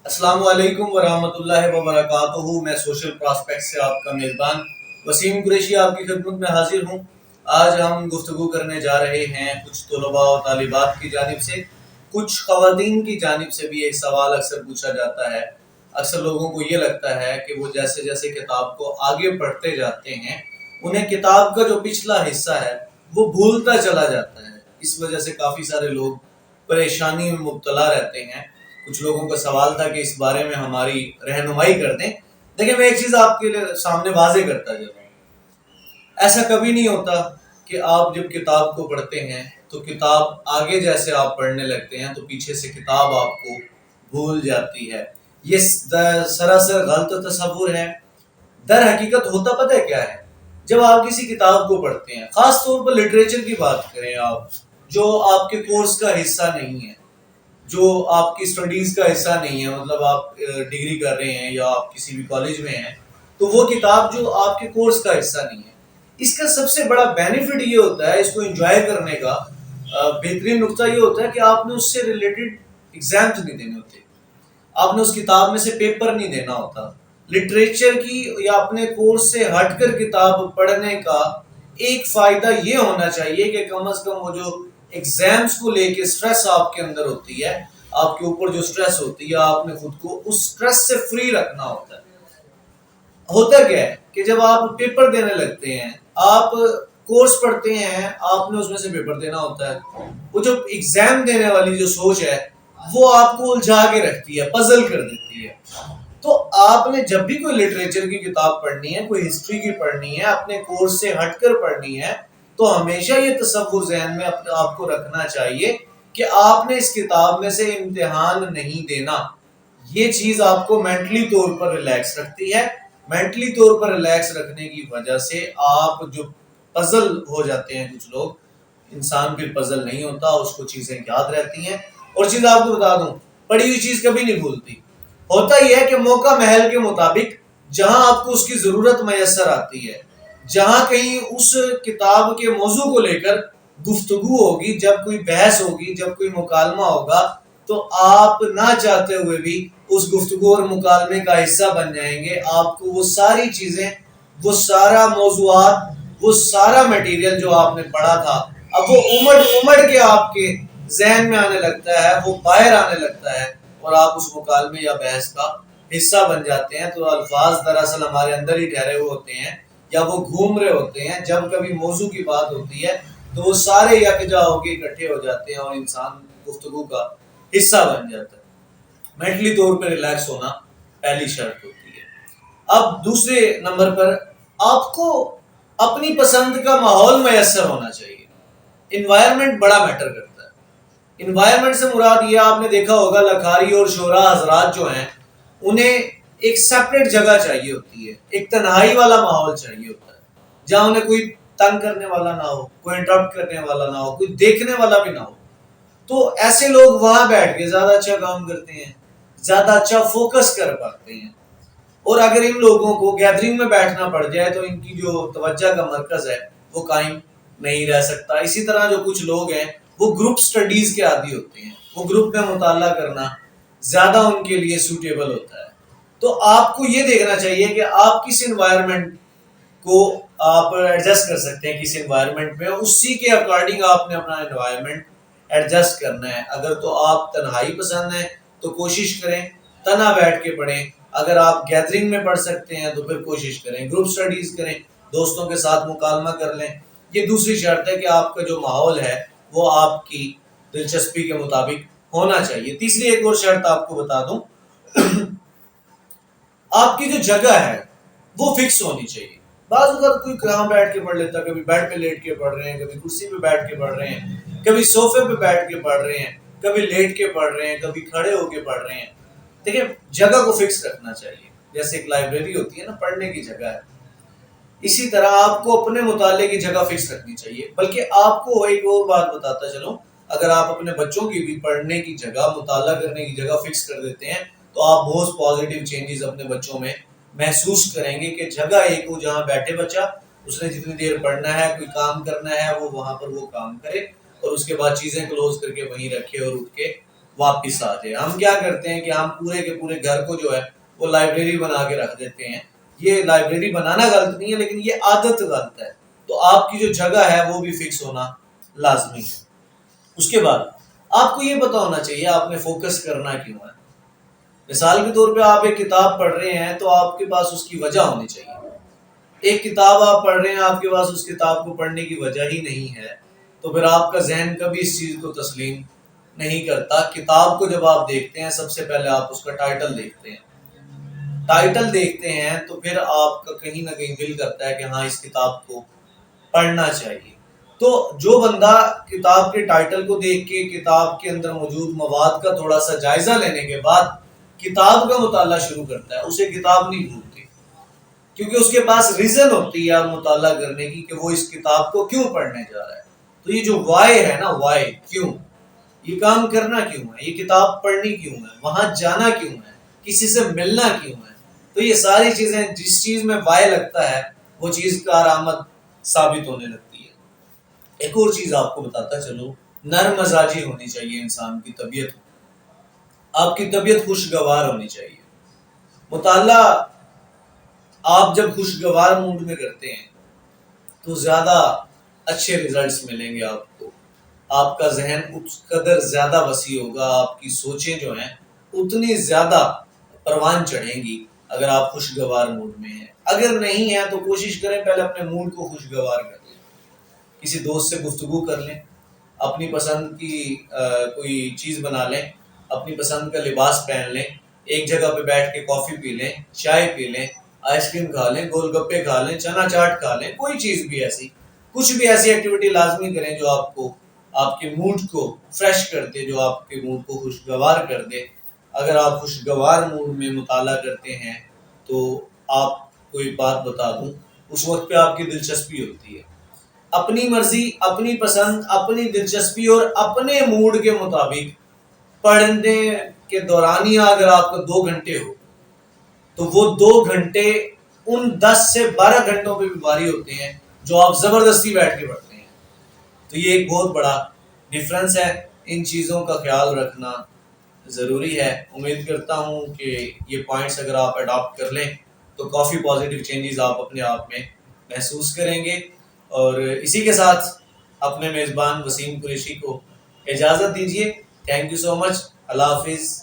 السلام علیکم ورحمۃ اللہ وبرکاتہ۔ میں سوشل پراسپیکٹ سے آپ کا میزبان وسیم قریشی آپ کی خدمت میں حاضر ہوں۔ آج ہم گفتگو کرنے جا رہے ہیں کچھ طلباء و طالبات کی جانب سے، کچھ خواتین کی جانب سے بھی ایک سوال اکثر پوچھا جاتا ہے۔ اکثر لوگوں کو یہ لگتا ہے کہ وہ جیسے جیسے کتاب کو آگے پڑھتے جاتے ہیں انہیں کتاب کا جو پچھلا حصہ ہے وہ بھولتا چلا جاتا ہے۔ اس وجہ سے کافی سارے لوگ پریشانی میں مبتلا رہتے ہیں۔ کچھ لوگوں کا سوال تھا کہ اس بارے میں ہماری رہنمائی کر دیں۔ دیکھیں، میں ایک چیز آپ کے سامنے واضح کرتا جا رہا ہوں۔ ایسا کبھی نہیں ہوتا کہ آپ جب کتاب کو پڑھتے ہیں تو کتاب آگے جیسے آپ پڑھنے لگتے ہیں تو پیچھے سے کتاب آپ کو بھول جاتی ہے۔ یہ سراسر غلط تصور ہے۔ در حقیقت ہوتا پتہ ہے کیا ہے؟ جب آپ کسی کتاب کو پڑھتے ہیں، خاص طور پر لٹریچر کی بات کریں آپ، جو آپ کے کورس کا حصہ نہیں ہے، جو آپ کی اسٹڈیز کا حصہ نہیں ہے، مطلب آپ ڈگری کر رہے ہیں یا آپ کسی بھی کالج میں ہیں، تو وہ کتاب جو آپ کے کورس کا حصہ نہیں ہے، اس کا سب سے بڑا بینیفٹ یہ ہوتا ہے، اس کو انجوائے کرنے کا بہترین نقطہ یہ ہوتا ہے کہ آپ نے اس سے ریلیٹڈ ایگزامز نہیں دینے ہوتے، آپ نے اس کتاب میں سے پیپر نہیں دینا ہوتا۔ لٹریچر کی یا اپنے کورس سے ہٹ کر کتاب پڑھنے کا ایک فائدہ یہ ہونا چاہیے کہ کم از کم وہ جو ایگزامز کو لے کے سٹریس آپ کے اندر ہوتی ہے، آپ کے اوپر جو سٹریس ہوتی ہے، آپ نے خود کو اس سٹریس سے فری رکھنا ہوتا ہے۔ ہوتا کیا ہے کہ جب آپ پیپر دینے لگتے ہیں، آپ کورس پڑھتے ہیں، آپ نے اس میں سے پیپر دینا ہوتا ہے، وہ جو ایگزام دینے والی جو سوچ ہے وہ آپ کو الجھا کے رکھتی ہے، پزل کر دیتی ہے۔ تو آپ نے جب بھی کوئی لٹریچر کی کتاب پڑھنی ہے، کوئی ہسٹری کی پڑھنی ہے، اپنے کورس سے ہٹ کر پڑھنی ہے، تو ہمیشہ یہ تصور ذہن میں آپ کو رکھنا چاہیے کہ آپ نے اس کتاب میں سے امتحان نہیں دینا۔ یہ چیز آپ کو مینٹلی طور پر ریلیکس رکھتی ہے۔ مینٹلی طور پر ریلیکس رکھنے کی وجہ سے آپ جو پزل ہو جاتے ہیں، کچھ لوگ، انسان پھر پزل نہیں ہوتا، اس کو چیزیں یاد رہتی ہیں۔ اور چیز آپ کو بتا دوں، پڑھی ہوئی چیز کبھی نہیں بھولتی۔ ہوتا ہی ہے کہ موقع محل کے مطابق جہاں آپ کو اس کی ضرورت میسر آتی ہے، جہاں کہیں اس کتاب کے موضوع کو لے کر گفتگو ہوگی، جب کوئی بحث ہوگی، جب کوئی مکالمہ ہوگا، تو آپ نہ چاہتے ہوئے بھی اس گفتگو اور مکالمے کا حصہ بن جائیں گے۔ آپ کو وہ ساری چیزیں، وہ سارا موضوعات، وہ سارا میٹیریل جو آپ نے پڑھا تھا، اب وہ امڑ کے آپ کے ذہن میں آنے لگتا ہے، وہ باہر آنے لگتا ہے، اور آپ اس مکالمے یا بحث کا حصہ بن جاتے ہیں۔ تو الفاظ دراصل ہمارے اندر ہی ٹھہرے ہوئے ہوتے ہیں یا وہ گھوم رہے ہوتے ہیں۔ جب کبھی موضوع کی بات ہوتی ہے تو وہ سارے یکجا ہو کے اکٹھے ہو جاتے ہیں اور انسان گفتگو کا حصہ بن جاتا ہے۔ مینٹلی طور پہ ریلیکس ہونا پہلی شرط ہوتی ہے۔ اب دوسرے نمبر پر آپ کو اپنی پسند کا ماحول میسر ہونا چاہیے۔ انوائرمنٹ بڑا میٹر کرتا ہے۔ انوائرمنٹ سے مراد یہ آپ نے دیکھا ہوگا، لکھاری اور شعراء حضرات جو ہیں انہیں ایک سیپریٹ جگہ چاہیے ہوتی ہے، ایک تنہائی والا ماحول چاہیے ہوتا ہے، جہاں انہیں کوئی تنگ کرنے والا نہ ہو، کوئی انٹرپٹ کرنے والا نہ ہو، کوئی دیکھنے والا بھی نہ ہو۔ تو ایسے لوگ وہاں بیٹھ کے زیادہ اچھا کام کرتے ہیں، زیادہ اچھا فوکس کر پاتے ہیں۔ اور اگر ان لوگوں کو گیدرنگ میں بیٹھنا پڑ جائے تو ان کی جو توجہ کا مرکز ہے وہ قائم نہیں رہ سکتا۔ اسی طرح جو کچھ لوگ ہیں وہ گروپ سٹڈیز کے عادی ہوتے ہیں، وہ گروپ میں مطالعہ کرنا زیادہ ان کے لیے سوٹیبل ہوتا ہے۔ تو آپ کو یہ دیکھنا چاہیے کہ آپ کس انوائرمنٹ کو آپ ایڈجسٹ کر سکتے ہیں، کس انوائرمنٹ میں، اسی کے اکارڈنگ آپ نے اپنا انوائرمنٹ ایڈجسٹ کرنا ہے۔ اگر تو آپ تنہائی پسند ہے تو کوشش کریں تنہا بیٹھ کے پڑھیں، اگر آپ گیدرنگ میں پڑھ سکتے ہیں تو پھر کوشش کریں گروپ سٹڈیز کریں، دوستوں کے ساتھ مکالمہ کر لیں۔ یہ دوسری شرط ہے کہ آپ کا جو ماحول ہے وہ آپ کی دلچسپی کے مطابق ہونا چاہیے۔ تیسری ایک اور شرط آپ کو بتا دوں، آپ کی جو جگہ ہے وہ فکس ہونی چاہیے۔ بعض اوقات کوئی کہاں بیٹھ کے پڑھ لیتا، کبھی بیڈ پہ لیٹ کے پڑھ رہے ہیں، کبھی کرسی پہ بیٹھ کے پڑھ رہے ہیں، کبھی صوفے پہ بیٹھ کے پڑھ رہے ہیں، کبھی لیٹ کے پڑھ رہے ہیں، کبھی کھڑے ہو کے پڑھ رہے ہیں۔ دیکھیں، جگہ کو فکس رکھنا چاہیے۔ جیسے ایک لائبریری ہوتی ہے نا، پڑھنے کی جگہ ہے، اسی طرح آپ کو اپنے مطالعے کی جگہ فکس رکھنی چاہیے۔ بلکہ آپ کو ایک اور بات بتاتا چلوں، اگر آپ اپنے بچوں کی بھی پڑھنے کی جگہ، مطالعہ کرنے کی جگہ فکس کر دیتے ہیں تو آپ بہت پازیٹیو چینجز اپنے بچوں میں محسوس کریں گے کہ جگہ ایک ہو جہاں بیٹھے بچہ، اس نے جتنی دیر پڑھنا ہے، کوئی کام کرنا ہے، وہ وہاں پر وہ کام کرے، اور اس کے بعد چیزیں کلوز کر کے وہیں رکھے اور اٹھ کے واپس آ جائے. ہم کیا کرتے ہیں کہ ہم پورے کے پورے گھر کو جو ہے وہ لائبریری بنا کے رکھ دیتے ہیں. یہ لائبریری بنانا غلط نہیں ہے لیکن یہ عادت غلط ہے. تو آپ کی جو جگہ ہے وہ بھی فکس ہونا لازمی ہے. اس کے بعد آپ کو یہ پتا ہونا چاہیے آپ نے فوکس کرنا کیوں ہے. مثال کے طور پہ آپ ایک کتاب پڑھ رہے ہیں تو آپ کے پاس اس کی وجہ ہونی چاہیے. ایک کتاب آپ پڑھ رہے ہیں آپ کے پاس اس کتاب کو پڑھنے کی وجہ ہی نہیں ہے تو پھر آپ کا ذہن کبھی اس چیز کو تسلیم نہیں کرتا. کتاب کو جب آپ دیکھتے ہیں سب سے پہلے آپ اس کا ٹائٹل دیکھتے ہیں. ٹائٹل دیکھتے ہیں تو پھر آپ کا کہیں نہ کہیں دل کرتا ہے کہ ہاں اس کتاب کو پڑھنا چاہیے. تو جو بندہ کتاب کے ٹائٹل کو دیکھ کے کتاب کے اندر موجود مواد کا تھوڑا سا جائزہ لینے کے بعد کتاب کا مطالعہ شروع کرتا ہے اسے کتاب نہیں بھولتی کیونکہ اس کے پاس ریزن ہوتی ہے مطالعہ کرنے کی کہ وہ اس کتاب کو کیوں پڑھنے جا رہا ہے. تو یہ جو وائی ہے نا وائی کیوں یہ کام کرنا کیوں ہے یہ کتاب پڑھنی کیوں ہے وہاں جانا کیوں ہے کسی سے ملنا کیوں ہے. تو یہ ساری چیزیں جس چیز میں وائی لگتا ہے وہ چیز کارآمد ثابت ہونے لگتی ہے. ایک اور چیز آپ کو بتاتا چلو نرم مزاجی ہونی چاہیے انسان کی طبیعت. آپ کی طبیعت خوشگوار ہونی چاہیے. مطالعہ آپ جب خوشگوار موڈ میں کرتے ہیں تو زیادہ اچھے ریزلٹس ملیں گے آپ کو. آپ کا ذہن اس قدر زیادہ وسیع ہوگا آپ کی سوچیں جو ہیں اتنی زیادہ پروان چڑھیں گی اگر آپ خوشگوار موڈ میں ہیں. اگر نہیں ہیں تو کوشش کریں پہلے اپنے موڈ کو خوشگوار کر لیں. کسی دوست سے گفتگو کر لیں اپنی پسند کی کوئی چیز بنا لیں اپنی پسند کا لباس پہن لیں ایک جگہ پہ بیٹھ کے کافی پی لیں چائے پی لیں آئس کریم کھا لیں گول گپے کھا لیں چنا چاٹ کھا لیں کوئی چیز بھی ایسی کچھ بھی ایسی ایکٹیویٹی لازمی کریں جو آپ کو آپ کے موڈ کو فریش کر دے جو آپ کے موڈ کو خوشگوار کر دے. اگر آپ خوشگوار موڈ میں مطالعہ کرتے ہیں تو آپ کو ایک بات بتا دوں اس وقت پہ آپ کی دلچسپی ہوتی ہے. اپنی مرضی اپنی پسند اپنی دلچسپی اور اپنے موڈ کے مطابق پڑھنے کے دورانیہ اگر آپ کا 2 گھنٹے ہو تو وہ 2 گھنٹے ان 10 سے 12 گھنٹوں پہ بھی بھاری ہوتے ہیں جو آپ زبردستی بیٹھ کے پڑھتے ہیں. تو یہ ایک بہت بڑا ڈفرنس ہے. ان چیزوں کا خیال رکھنا ضروری ہے. امید کرتا ہوں کہ یہ پوائنٹس اگر آپ اڈاپٹ کر لیں تو کافی پازیٹیو چینجز آپ اپنے آپ میں محسوس کریں گے. اور اسی کے ساتھ اپنے میزبان وسیم قریشی کو اجازت دیجیے. تھینک یو سو مچ. اللہ حافظ.